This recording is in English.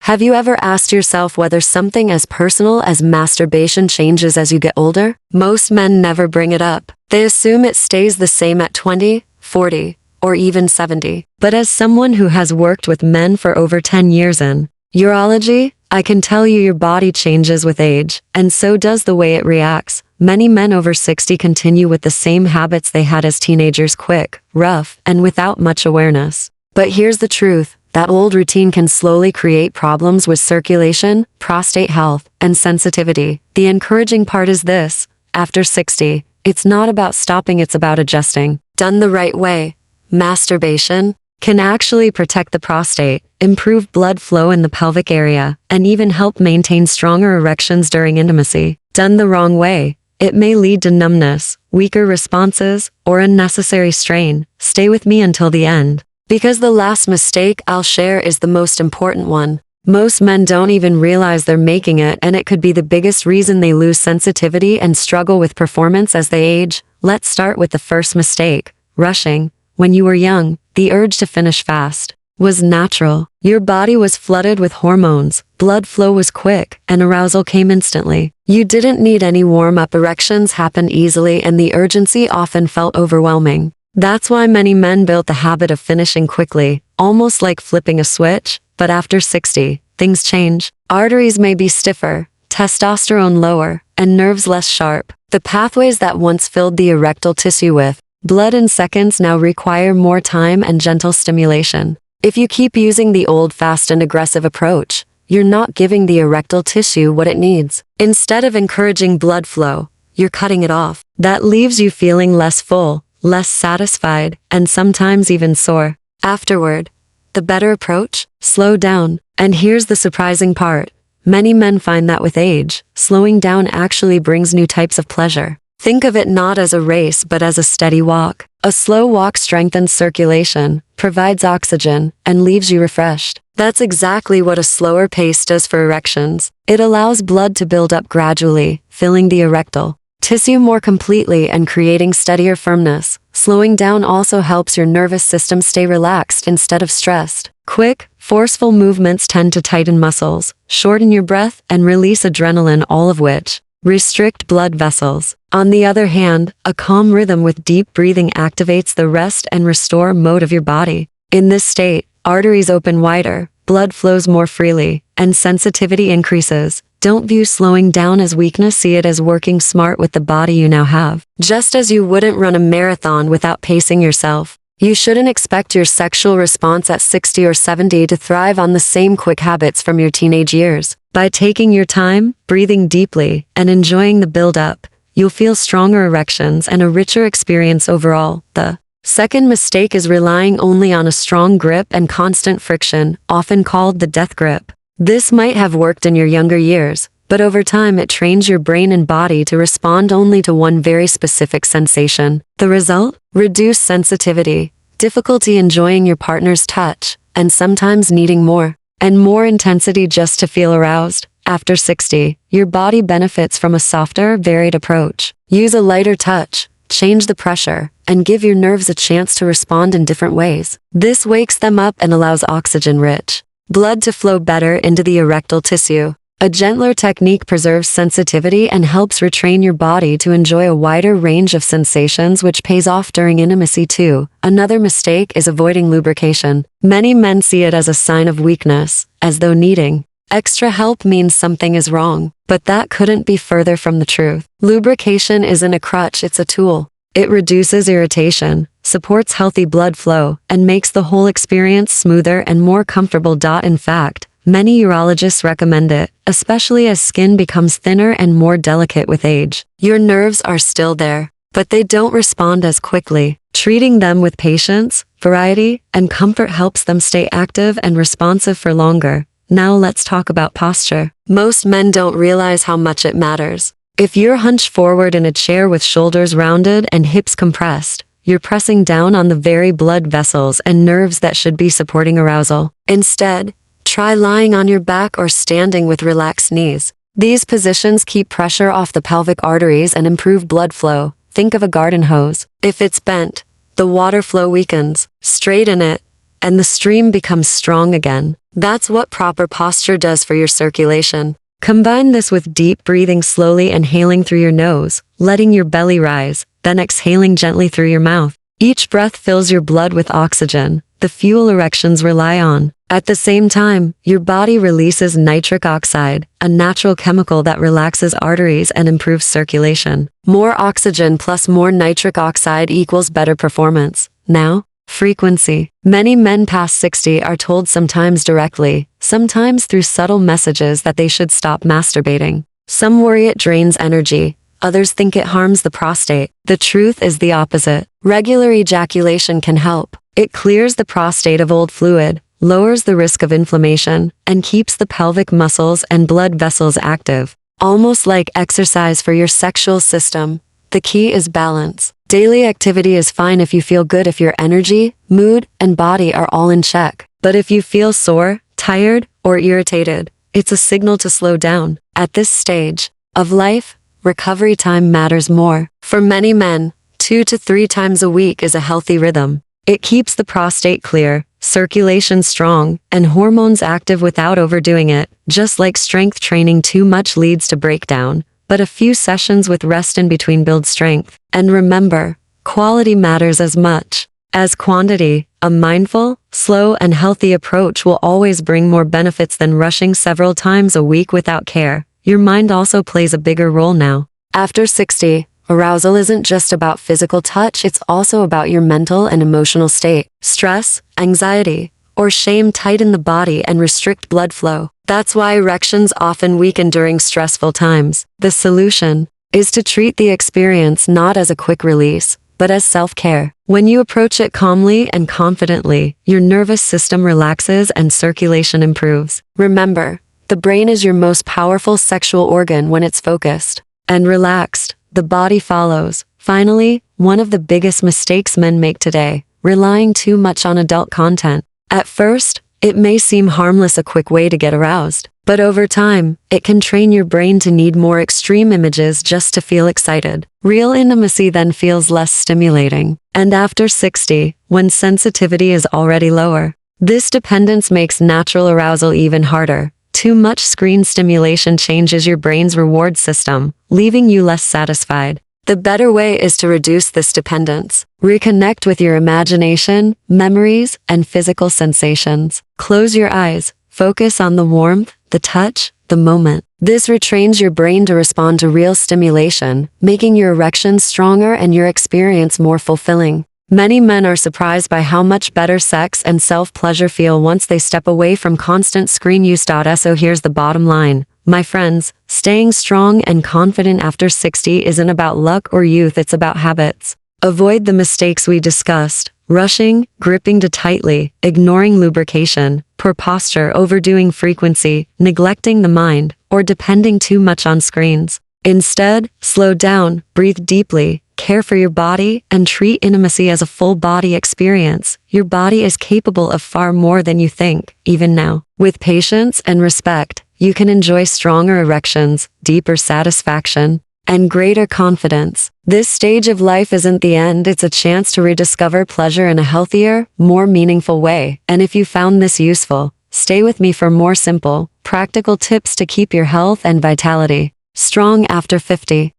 Have you ever asked yourself whether something as personal as masturbation changes as you get older? Most men never bring it up. They assume it stays the same at 20, 40, or even 70. But as someone who has worked with men for over 10 years in urology, I can tell you your body changes with age, and so does the way it reacts. Many men over 60 continue with the same habits they had as teenagers, quick, rough, and without much awareness. But here's the truth. That old routine can slowly create problems with circulation, prostate health, and sensitivity. The encouraging part is this: after 60, it's not about stopping, it's about adjusting. Done the right way, masturbation can actually protect the prostate, improve blood flow in the pelvic area, and even help maintain stronger erections during intimacy. Done the wrong way, it may lead to numbness, weaker responses, or unnecessary strain. Stay with me until the end, because the last mistake I'll share is the most important one. Most men don't even realize they're making it, and it could be the biggest reason they lose sensitivity and struggle with performance as they age. Let's start with the first mistake: rushing. When you were young, the urge to finish fast was natural. Your body was flooded with hormones, blood flow was quick, and arousal came instantly. You didn't need any warm-up. Erections happened easily, and the urgency often felt overwhelming. That's why many men built the habit of finishing quickly, almost like flipping a switch. But after 60, things change. Arteries may be stiffer, testosterone lower, and nerves less sharp. The pathways that once filled the erectile tissue with blood in seconds now require more time and gentle stimulation. If you keep using the old, fast and aggressive approach, you're not giving the erectile tissue what it needs. Instead of encouraging blood flow, you're cutting it off. That leaves you feeling less full, less satisfied, and sometimes even sore afterward. The better approach? Slow down. And here's the surprising part. Many men find that with age, slowing down actually brings new types of pleasure. Think of it not as a race but as a steady walk. A slow walk strengthens circulation, provides oxygen, and leaves you refreshed. That's exactly what a slower pace does for erections. It allows blood to build up gradually, filling the erectile tissue more completely and creating steadier firmness. Slowing down also helps your nervous system stay relaxed instead of stressed. Quick, forceful movements tend to tighten muscles, shorten your breath, and release adrenaline, all of which restrict blood vessels. On the other hand, a calm rhythm with deep breathing activates the rest and restore mode of your body. In this state, arteries open wider, blood flows more freely, and sensitivity increases. Don't view slowing down as weakness, see it as working smart with the body you now have. Just as you wouldn't run a marathon without pacing yourself, you shouldn't expect your sexual response at 60 or 70 to thrive on the same quick habits from your teenage years. By taking your time, breathing deeply, and enjoying the build-up, you'll feel stronger erections and a richer experience overall. The second mistake is relying only on a strong grip and constant friction, often called the death grip. This might have worked in your younger years, but over time it trains your brain and body to respond only to one very specific sensation. The result? Reduced sensitivity, difficulty enjoying your partner's touch, and sometimes needing more and more intensity just to feel aroused. After 60, your body benefits from a softer, varied approach. Use a lighter touch, change the pressure, and give your nerves a chance to respond in different ways. This wakes them up and allows oxygen-rich blood to flow better into the erectile tissue. A gentler technique preserves sensitivity and helps retrain your body to enjoy a wider range of sensations, which pays off during intimacy too. Another mistake is avoiding lubrication. Many men see it as a sign of weakness, as though needing extra help means something is wrong. But that couldn't be further from the truth. Lubrication isn't a crutch, it's a tool. It reduces irritation, supports healthy blood flow, and makes the whole experience smoother and more comfortable. In fact, many urologists recommend it, especially as skin becomes thinner and more delicate with age. Your nerves are still there, but they don't respond as quickly. Treating them with patience, variety, and comfort helps them stay active and responsive for longer. Now let's talk about posture. Most men don't realize how much it matters. If you're hunched forward in a chair with shoulders rounded and hips compressed, you're pressing down on the very blood vessels and nerves that should be supporting arousal. Instead, try lying on your back or standing with relaxed knees. These positions keep pressure off the pelvic arteries and improve blood flow. Think of a garden hose. If it's bent, the water flow weakens. Straighten it, and the stream becomes strong again. That's what proper posture does for your circulation. Combine this with deep breathing, slowly inhaling through your nose, letting your belly rise, then exhaling gently through your mouth. Each breath fills your blood with oxygen, the fuel erections rely on. At the same time, your body releases nitric oxide, a natural chemical that relaxes arteries and improves circulation. More oxygen plus more nitric oxide equals better performance. Now, frequency. Many men past 60 are told, sometimes directly, sometimes through subtle messages, that they should stop masturbating. Some worry it drains energy. Others think it harms the prostate. The truth is the opposite. Regular ejaculation can help. It clears the prostate of old fluid, lowers the risk of inflammation, and keeps the pelvic muscles and blood vessels active. Almost like exercise for your sexual system. The key is balance. Daily activity is fine if you feel good, if your energy, mood, and body are all in check. But if you feel sore, tired, or irritated, it's a signal to slow down. At this stage of life, recovery time matters more. For many men, 2 to 3 times a week is a healthy rhythm. It keeps the prostate clear, circulation strong, and hormones active without overdoing it. Just like strength training, too much leads to breakdown, but a few sessions with rest in between build strength. And remember, quality matters as much as quantity. A mindful, slow, and healthy approach will always bring more benefits than rushing several times a week without care. Your mind also plays a bigger role now. After 60, arousal isn't just about physical touch, it's also about your mental and emotional state. Stress, anxiety, or shame tighten the body and restrict blood flow. That's why erections often weaken during stressful times. The solution is to treat the experience not as a quick release, but as self-care. When you approach it calmly and confidently, your nervous system relaxes and circulation improves. Remember, the brain is your most powerful sexual organ when it's focused and relaxed. The body follows. Finally, one of the biggest mistakes men make today: relying too much on adult content. At first, it may seem harmless, a quick way to get aroused, but over time, it can train your brain to need more extreme images just to feel excited. Real intimacy then feels less stimulating. And after 60, when sensitivity is already lower, this dependence makes natural arousal even harder. Too much screen stimulation changes your brain's reward system, leaving you less satisfied. The better way is to reduce this dependence. Reconnect with your imagination, memories, and physical sensations. Close your eyes. Focus on the warmth, the touch, the moment. This retrains your brain to respond to real stimulation, making your erections stronger and your experience more fulfilling. Many men are surprised by how much better sex and self-pleasure feel once they step away from constant screen use. So here's the bottom line. My friends, staying strong and confident after 60 isn't about luck or youth, it's about habits. Avoid the mistakes we discussed: rushing, gripping too tightly, ignoring lubrication, poor posture, overdoing frequency, neglecting the mind, or depending too much on screens. Instead, slow down, breathe deeply, care for your body, and treat intimacy as a full-body experience. Your body is capable of far more than you think, even now. With patience and respect, you can enjoy stronger erections, deeper satisfaction, and greater confidence. This stage of life isn't the end, it's a chance to rediscover pleasure in a healthier, more meaningful way. And if you found this useful, stay with me for more simple, practical tips to keep your health and vitality strong after 50.